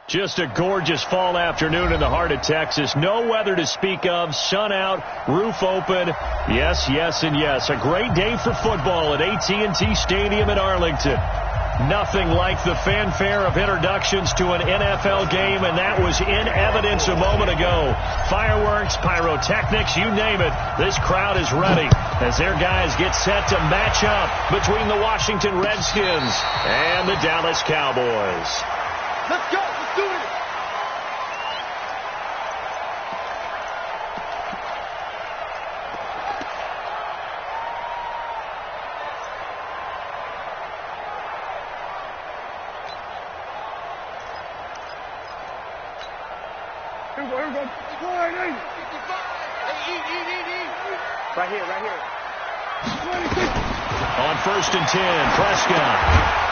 Just a gorgeous fall afternoon in the heart of Texas. No weather to speak of. Sun out, roof open. Yes, yes, and yes. A great day for football at AT&T Stadium in Arlington. Nothing like the fanfare of introductions to an NFL game, and that was in evidence a moment ago. Fireworks, pyrotechnics, you name it. This crowd is ready as their guys get set to match up between the Washington Redskins and the Dallas Cowboys. Let's go. Let's do it. Here we go. Here we go. Right here. Right here. On 1st and 10, Prescott.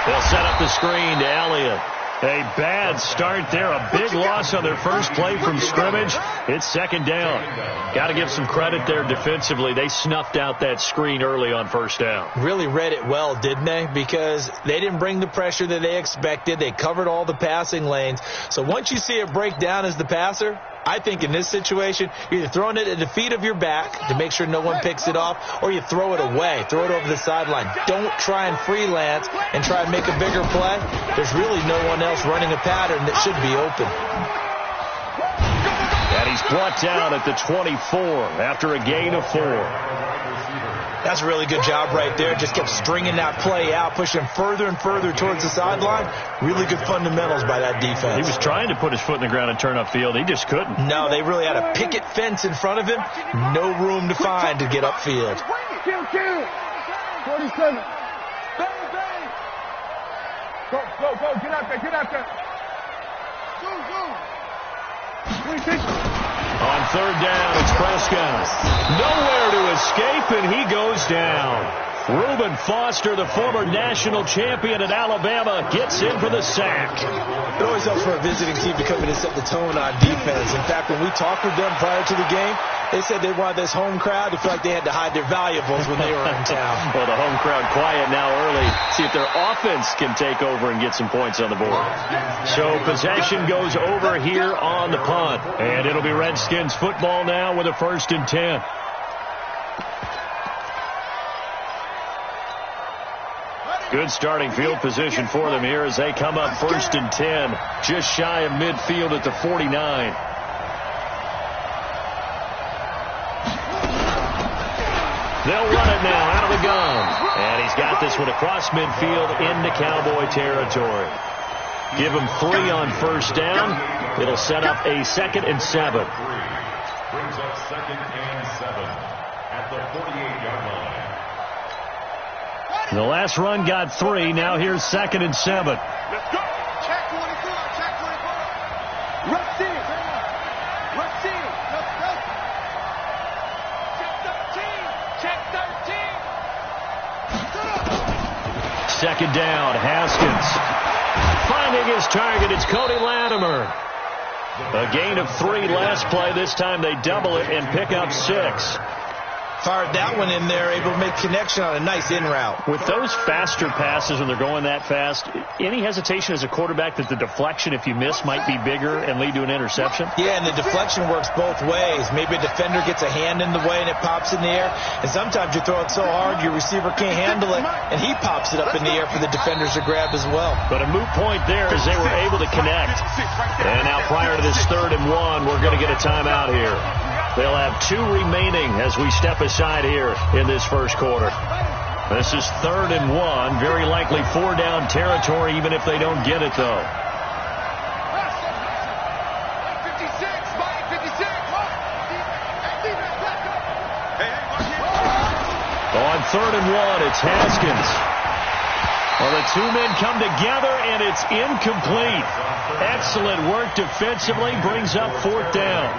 They'll set up the screen to Elliott. A bad start there. A big loss on their first play from scrimmage. It's 2nd down. Got to give some credit there defensively. They snuffed out that screen early on 1st down. Really read it well, didn't they? Because they didn't bring the pressure that they expected. They covered all the passing lanes. So once you see it break down as the passer, I think in this situation, you're either throwing it at the feet of your back to make sure no one picks it off, or you throw it away, throw it over the sideline. Don't try and freelance and try and make a bigger play. There's really no one else running a pattern that should be open. And he's brought down at the 24 after a gain of 4. That's a really good job right there. Just kept stringing that play out, pushing further and further towards the sideline. Really good fundamentals by that defense. He was trying to put his foot in the ground and turn upfield. He just couldn't. No, they really had a picket fence in front of him. No room to find to get upfield. Kill. 47. Go. Get out there. Go. 26. On 3rd down, it's Prescott. Nowhere to escape, and he goes down. Reuben Foster, the former national champion at Alabama, gets in for the sack. It always helps for a visiting team to come in and set the tone on defense. In fact, when we talked with them prior to the game, they said they wanted this home crowd to feel like they had to hide their valuables when they were in town. Well, the home crowd quiet now early. See if their offense can take over and get some points on the board. So possession goes over here on the punt. And it'll be Redskins football now with a 1st and 10. Good starting field position for them here as they come up 1st and 10, just shy of midfield at the 49. They'll run it now out of the gun. And he's got this one across midfield into Cowboy territory. Give him 3 on 1st down. It'll set up a 2nd and 7. Brings up 2nd and 7 at the 48-yard line. The last run got 3. Now here's 2nd and 7. Let's go. Check 24. Rush in. Let's go. Check 13. 2nd down, Haskins. Finding his target, it's Cody Latimer. A gain of 3 last play. This time they double it and pick up 6. Fired that one in there, able to make connection on a nice in route. With those faster passes when they're going that fast, any hesitation as a quarterback that the deflection, if you miss, might be bigger and lead to an interception? Yeah, and the deflection works both ways. Maybe a defender gets a hand in the way and it pops in the air. And sometimes you throw it so hard your receiver can't handle it, and he pops it up in the air for the defenders to grab as well. But a moot point there as they were able to connect. And now prior to this 3rd and 1, we're going to get a timeout here. They'll have 2 remaining as we step aside here in this 1st quarter. This is 3rd and 1. Very likely 4 down territory, even if they don't get it, though. On 3rd and 1, it's Haskins. Well, the 2 men come together, and it's incomplete. Excellent work defensively. Brings up 4th down.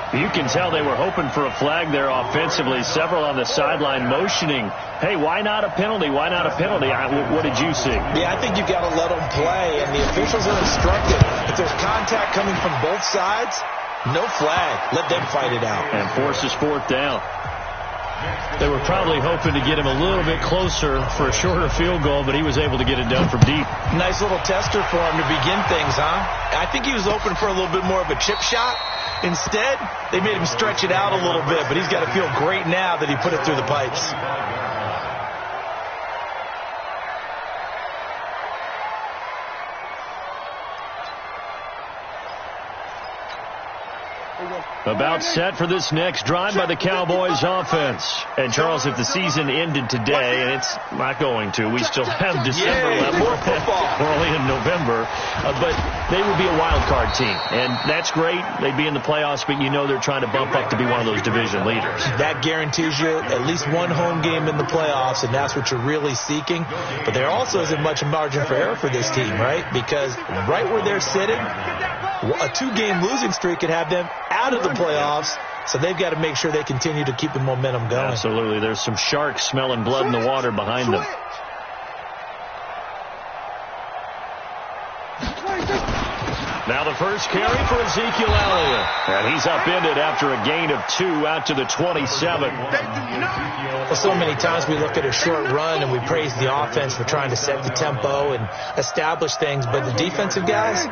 You can tell they were hoping for a flag there offensively. Several on the sideline motioning, hey, why not a penalty? Why not a penalty? What did you see? Yeah, I think you've got to let them play, and the officials are instructed. If there's contact coming from both sides, no flag. Let them fight it out. And forces 4th down. They were probably hoping to get him a little bit closer for a shorter field goal, but he was able to get it done from deep. Nice little tester for him to begin things, huh? I think he was open for a little bit more of a chip shot. Instead, they made him stretch it out a little bit, but he's got to feel great now that he put it through the pipes. About set for this next drive by the Cowboys offense. And, Charles, if the season ended today, and it's not going to, we still have December left. More football. We're only in November. But they would be a wild card team. And that's great. They'd be in the playoffs, but you know they're trying to bump up to be one of those division leaders. That guarantees you at least one home game in the playoffs, and that's what you're really seeking. But there also isn't much margin for error for this team, right? Because right where they're sitting, a two-game losing streak could have them out of the playoffs, so they've got to make sure they continue to keep the momentum going. Absolutely. There's some sharks smelling blood in the water behind them. Now the first carry for Ezekiel Elliott. And he's upended after a gain of 2 out to the 27. Well, so many times we look at a short run and we praise the offense for trying to set the tempo and establish things, but the defensive guys,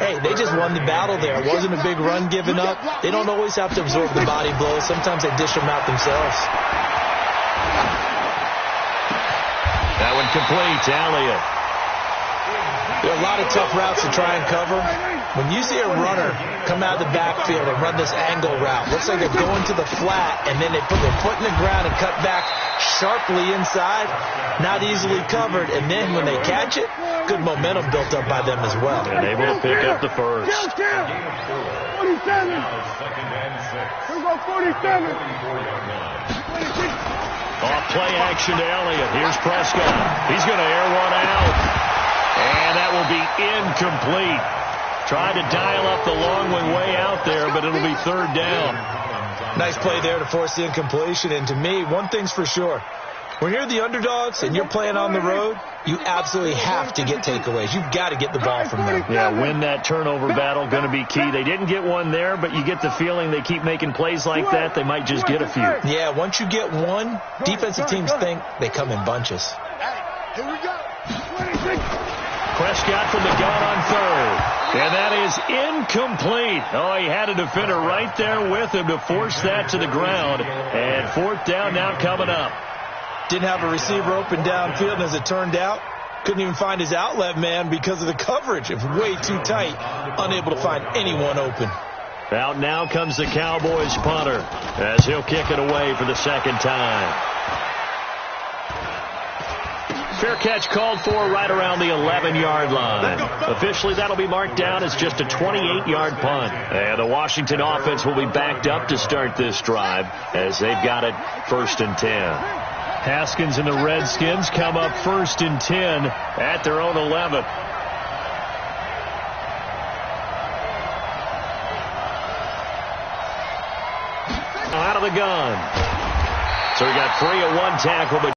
hey, they just won the battle there. It wasn't a big run given up. They don't always have to absorb the body blows. Sometimes they dish them out themselves. That one complete to Elliott. There are a lot of tough routes to try and cover. When you see a runner come out of the backfield and run this angle route, looks like they're going to the flat, and then they put their foot in the ground and cut back sharply inside, not easily covered, and then when they catch it, good momentum built up by them as well. And able to pick up the first. 47. Here we go, 47. Off play action to Elliott. Here's Prescott. He's going to air one out. And that will be incomplete. Tried to dial up the long one way out there, but it'll be third down. Nice play there to force the incompletion. And to me, one thing's for sure. When you're the underdogs and you're playing on the road, you absolutely have to get takeaways. You've got to get the ball from them. Yeah, win that turnover battle, going to be key. They didn't get one there, but you get the feeling they keep making plays like that, they might just get a few. Yeah, once you get one, defensive teams think they come in bunches. Here we go. 26. Prescott from the gun on third. And that is incomplete. Oh, he had a defender right there with him to force that to the ground. And fourth down now coming up. Didn't have a receiver open downfield, and as it turned out, couldn't even find his outlet man because of the coverage. It was way too tight, unable to find anyone open. Out now comes the Cowboys punter as he'll kick it away for the second time. Fair catch called for right around the 11-yard line. Officially, that'll be marked down as just a 28-yard punt. And the Washington offense will be backed up to start this drive as they've got it 1st and 10. Haskins and the Redskins come up 1st and 10 at their own 11. Out of the gun. So we got 3 at 1 tackle, but